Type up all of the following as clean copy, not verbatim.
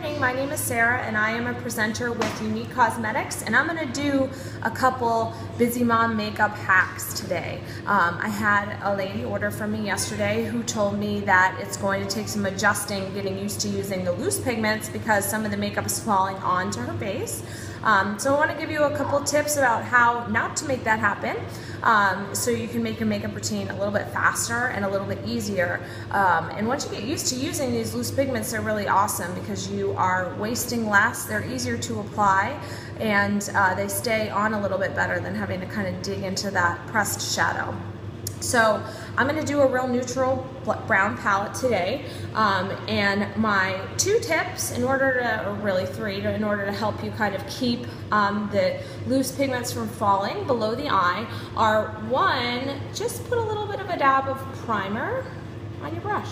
morning, my name is Sarah and I am a presenter with Younique Cosmetics, and I'm going to do a couple busy mom makeup hacks today. I had a lady order from me yesterday who told me that it's going to take some adjusting, getting used to using the loose pigments because some of the makeup is falling onto her face. So I want to give you a couple tips about how not to make that happen, so you can make your makeup routine a little bit faster and a little bit easier. And once you get used to using these loose pigments, they're really awesome because you are wasting less, they're easier to apply, and they stay on a little bit better than having to kind of dig into that pressed shadow. So I'm going to do a real neutral brown palette today, and my two tips in order to, or really three, in order to help you kind of keep the loose pigments from falling below the eye are: one, just put a little bit of a dab of primer on your brush.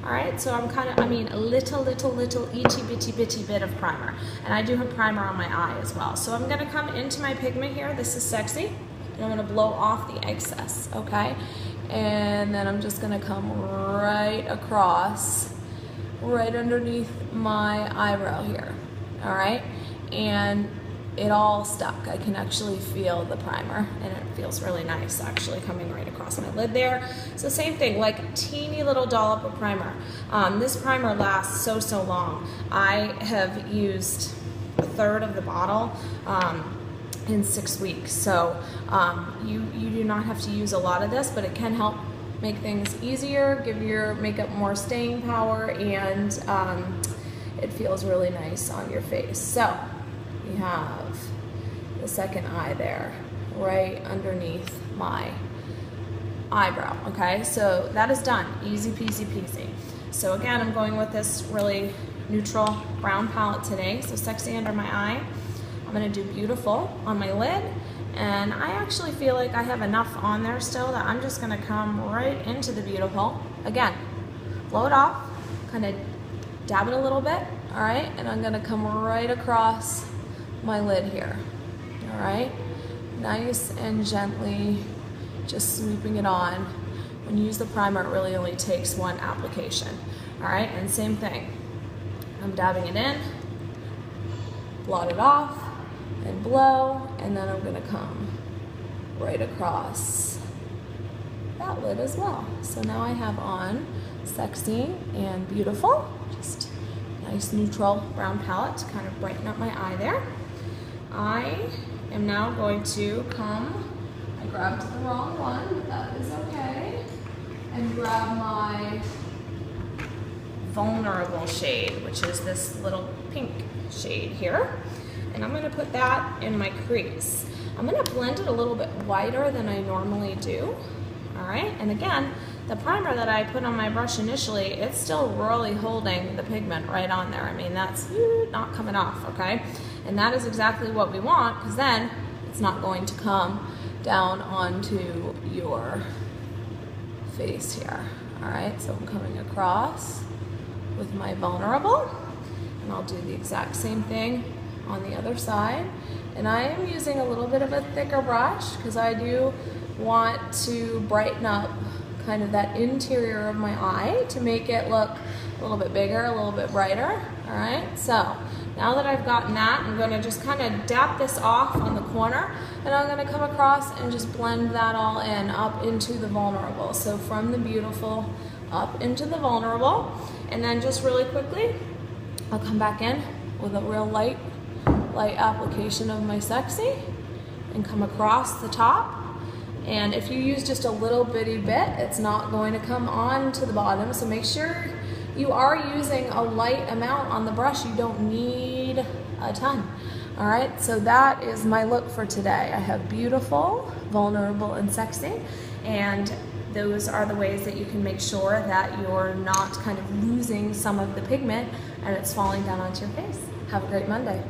All right, so a little itty bitty bit of primer, and I do have primer on my eye as well. So I'm going to come into my pigment here. This is Sexy. And I'm going to blow off the excess, okay? And then I'm just going to come right across, right underneath my eyebrow here, all right? And it all stuck. I can actually feel the primer, and it feels really nice actually coming right across my lid there. So same thing, like a teeny little dollop of primer. This primer lasts so long. I have used a third of the bottle in 6 weeks. So you do not have to use a lot of this, but it can help make things easier, give your makeup more staying power, and it feels really nice on your face. So you have the second eye there, right underneath my eyebrow, okay? So that is done, easy peasy. So again, I'm going with this really neutral brown palette today. So Sexy under my eye. I'm going to do Beautiful on my lid, and I actually feel like I have enough on there still that I'm just going to come right into the Beautiful. Again, blow it off, kind of dab it a little bit, all right? And I'm going to come right across my lid here, all right? Nice and gently, just sweeping it on. When you use the primer, it really only takes one application, all right? And same thing, I'm dabbing it in, blot it off, and blow, and then I'm gonna come right across that lid as well. So now I have on Sexy and Beautiful, just nice neutral brown palette to kind of brighten up my eye there. I am now going to come, I grabbed the wrong one, but that is okay, and grab my Vulnerable shade, which is this little pink shade here. And I'm going to put that in my crease. I'm going to blend it a little bit wider than I normally do. All right, and again, the primer that I put on my brush initially, it's still really holding the pigment right on there. I mean, that's not coming off, okay? And that is exactly what we want, because then it's not going to come down onto your face here. All right, so I'm coming across with my Vulnerable, and I'll do the exact same thing on the other side. And I am using a little bit of a thicker brush because I do want to brighten up kind of that interior of my eye to make it look a little bit bigger, a little bit brighter. All right, so now that I've gotten that, I'm going to just kind of dap this off on the corner, and I'm going to come across and just blend that all in up into the Vulnerable. So from the Beautiful up into the Vulnerable, and then just really quickly I'll come back in with a real light application of my Sexy and come across the top. And if you use just a little bitty bit, it's not going to come on to the bottom, so make sure you are using a light amount on the brush. You don't need a ton. All right, so that is my look for today. I have Beautiful, Vulnerable, and Sexy, and those are the ways that you can make sure that you're not kind of losing some of the pigment and it's falling down onto your face. Have a great Monday.